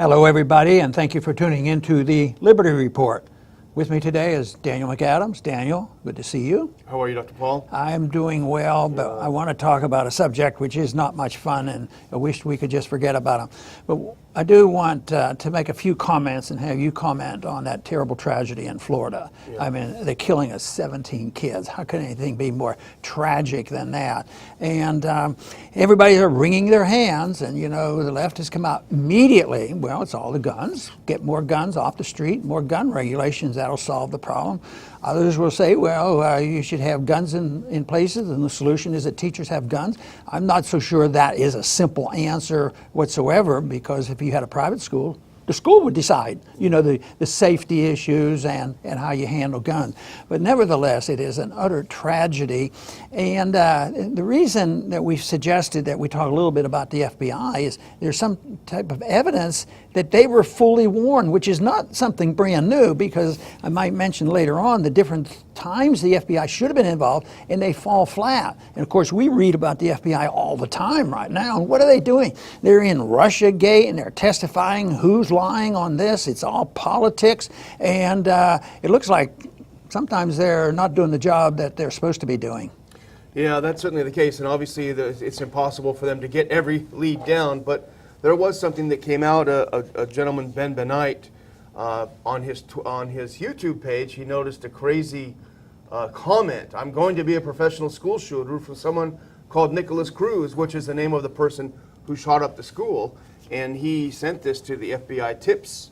Hello, everybody, and thank you for tuning into the Liberty Report. With me today is Daniel McAdams. Daniel, good to see you. How are you, Dr. Paul? I'm doing well, but I want to talk about a subject which is not much fun, and I wish we could just forget about them. But I do want to make a few comments and have you comment on that terrible tragedy in Florida. Yeah. I mean, the killing of 17 kids. How can anything be more tragic than that? And everybody are wringing their hands, and you know, the left has come out immediately. Well, it's all the guns. Get more guns off the street, more gun regulations. That'll solve the problem. Others will say, well, you should have guns in places, and the solution is that teachers have guns. I'm not so sure that is a simple answer whatsoever, because if you had a private school, the school would decide, you know, the safety issues and how you handle guns. But nevertheless, it is an utter tragedy. And the reason that we've suggested that we talk a little bit about the FBI is there's some type of evidence that they were fully warned, which is not something brand new, because I might mention later on the different times the FBI should have been involved and they fall flat. And of course, we read about the FBI all the time right now. And what are they doing? They're in Russiagate and they're testifying who's lying on this. It's all politics. And it looks like sometimes they're not doing the job that they're supposed to be doing. Yeah, that's certainly the case. And obviously, it's impossible for them to get every lead down. But there was something that came out. A gentleman, Ben Benight, on his YouTube page, he noticed a crazy comment. I'm going to be a professional school shooter, from someone called Nicholas Cruz, which is the name of the person who shot up the school. And he sent this to the FBI tips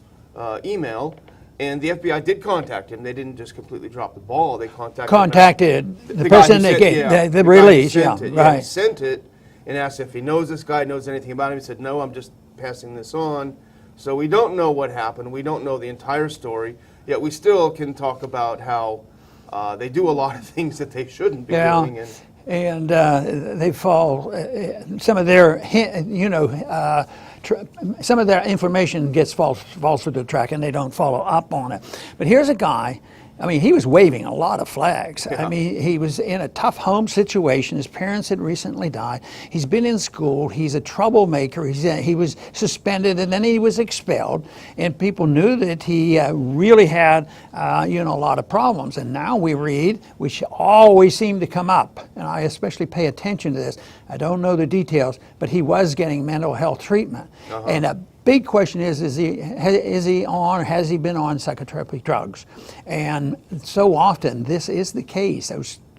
email, and the FBI did contact him. They didn't just completely drop the ball. They contacted the person that gave the release. Yeah, right. He sent it and asked if he knows this guy, knows anything about him. He said, no, I'm just passing this on. So we don't know what happened. We don't know the entire story. Yet we still can talk about how they do a lot of things that they shouldn't be doing. And they fall, some of their, some of their information gets false through the track, and they don't follow up on it. But here's a guy, I mean, he was waving a lot of flags. Yeah. I mean, he was in a tough home situation. His parents had recently died. He's been in school. He's a troublemaker. He was suspended, and then he was expelled. And people knew that he really had, a lot of problems. And now we read, which always seem to come up, and I especially pay attention to this. I don't know the details, but he was getting mental health treatment. Uh-huh. And a big question is he on, or has he been on psychotropic drugs? And so often this is the case.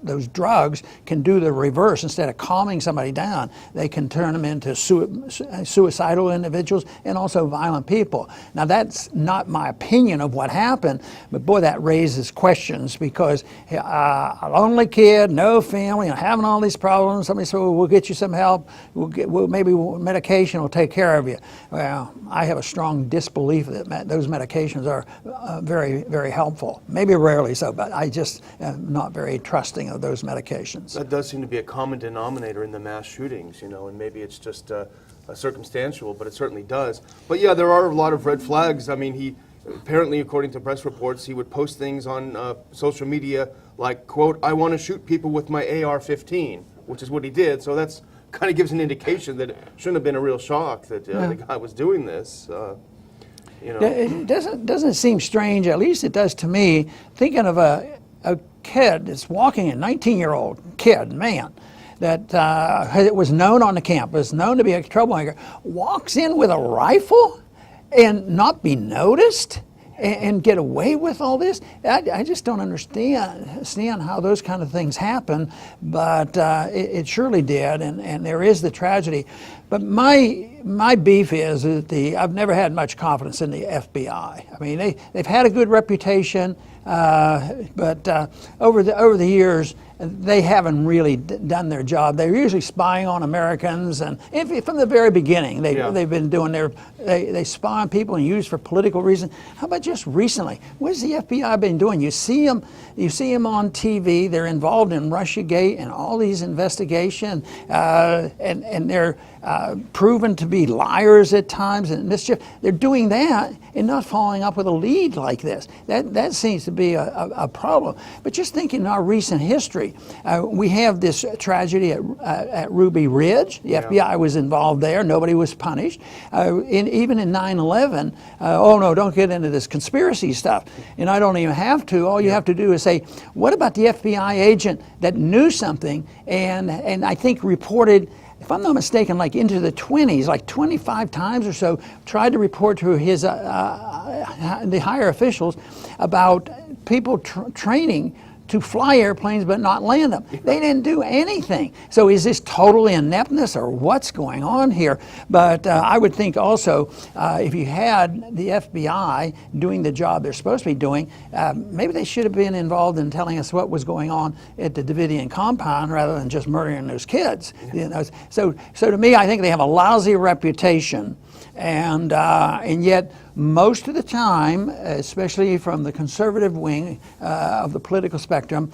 Those drugs can do the reverse. Instead of calming somebody down, they can turn them into suicidal individuals and also violent people. Now, that's not my opinion of what happened, but boy, that raises questions, because a lonely kid, no family, and having all these problems. Somebody said, well, we'll get you some help. Maybe medication will take care of you. Well, I have a strong disbelief that those medications are very, very helpful. Maybe rarely so, but I just am not very trusting of those medications. That does seem to be a common denominator in the mass shootings, and maybe it's just circumstantial, but it certainly does. But yeah, there are a lot of red flags. I mean, he apparently, according to press reports, he would post things on social media like, quote, I want to shoot people with my AR-15, which is what he did. So that's kind of gives an indication that it shouldn't have been a real shock that the guy was doing this. It doesn't seem strange, at least it does to me, thinking of a kid that's walking, a 19-year-old kid, man, that was known on the campus, known to be a troublemaker, walks in with a rifle and not be noticed and get away with all this. I just don't understand how those kind of things happen, but it surely did, and there is the tragedy. But my beef is that I've never had much confidence in the FBI. I mean, they've had a good reputation, but over the years, they haven't really done their job. They're usually spying on Americans, and from the very beginning, they've been doing they spy on people and use for political reasons. How about just recently? What has the FBI been doing? You see them on TV. They're involved in Russiagate and all these investigations, and they're proven to be liars at times and mischief. They're doing that and not following up with a lead like this. That seems to be a problem. But just think in our recent history, we have this tragedy at Ruby Ridge. The FBI was involved there. Nobody was punished. Even in 9/11, oh no, don't get into this conspiracy stuff. And I don't even have to. All you have to do is say, what about the FBI agent that knew something and I think reported, if I'm not mistaken, like into the 20s, like 25 times or so, tried to report to his the higher officials about people training to fly airplanes but not land them. They didn't do anything. So is this total ineptness or what's going on here? But I would think also if you had the FBI doing the job they're supposed to be doing, maybe they should have been involved in telling us what was going on at the Davidian compound rather than just murdering those kids. You know, so to me, I think they have a lousy reputation. And yet, most of the time, especially from the conservative wing of the political spectrum,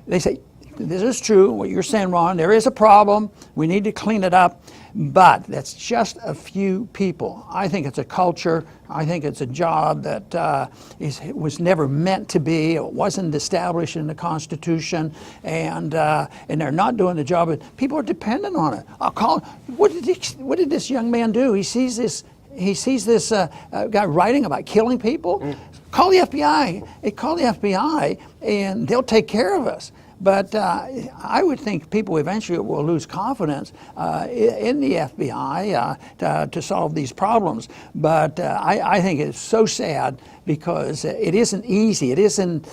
they say, this is true, what you're saying, Ron, there is a problem, we need to clean it up, but that's just a few people. I think it's a culture, I think it's a job that was never meant to be, it wasn't established in the Constitution, and they're not doing the job, but people are dependent on it. What did this young man do? He sees this guy writing about killing people. Call the FBI. Call the FBI, and they'll take care of us. But I would think people eventually will lose confidence in the FBI to solve these problems. But I think it's so sad because it isn't easy. It isn't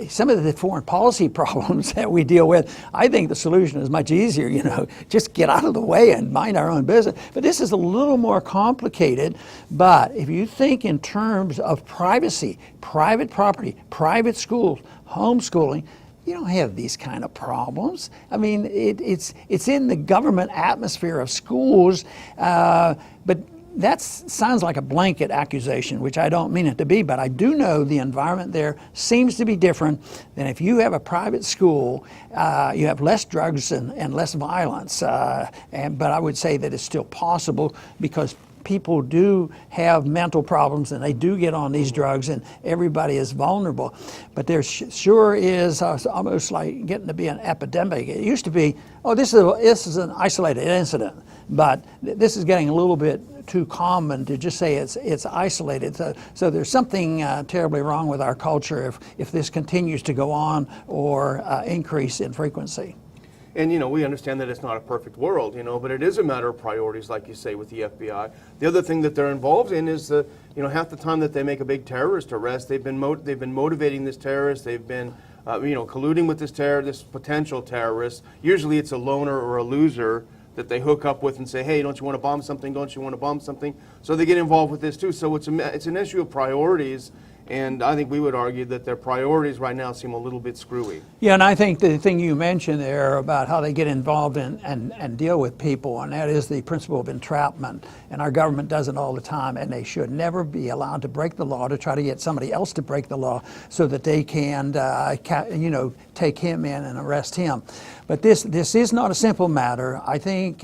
some of the foreign policy problems that we deal with. I think the solution is much easier, you know, just get out of the way and mind our own business. But this is a little more complicated. But if you think in terms of privacy, private property, private schools, homeschooling, you don't have these kind of problems. I mean, it's in the government atmosphere of schools, but that sounds like a blanket accusation, which I don't mean it to be, but I do know the environment there seems to be different than if you have a private school. You have less drugs and less violence, but I would say that it's still possible because people do have mental problems and they do get on these drugs and everybody is vulnerable. But there sure is almost like getting to be an epidemic. It used to be, oh, this is an isolated incident, but this is getting a little bit too common to just say it's isolated. So there's something terribly wrong with our culture if this continues to go on or increase in frequency. And, you know, we understand that it's not a perfect world, you know, but it is a matter of priorities, like you say, with the FBI. The other thing that they're involved in is, you know, half the time that they make a big terrorist arrest, they've been motivating this terrorist, they've been, you know, colluding with this potential terrorist. Usually it's a loner or a loser that they hook up with and say, hey, don't you want to bomb something? Don't you want to bomb something? So they get involved with this too. So it's an issue of priorities. And I think we would argue that their priorities right now seem a little bit screwy. Yeah, and I think the thing you mentioned there about how they get involved and deal with people, and that is the principle of entrapment. And our government does it all the time, and they should never be allowed to break the law to try to get somebody else to break the law so that they can, you know, take him in and arrest him. But this is not a simple matter. I think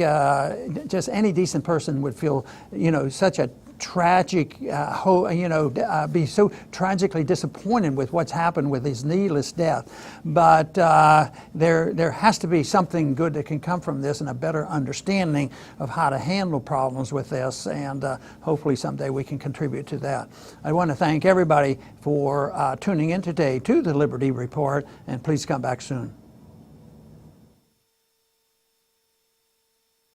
just any decent person would feel, you know, such a tragic, be so tragically disappointed with what's happened with his needless death. But there has to be something good that can come from this and a better understanding of how to handle problems with this, and hopefully someday we can contribute to that. I want to thank everybody for tuning in today to the Liberty Report, and please come back soon.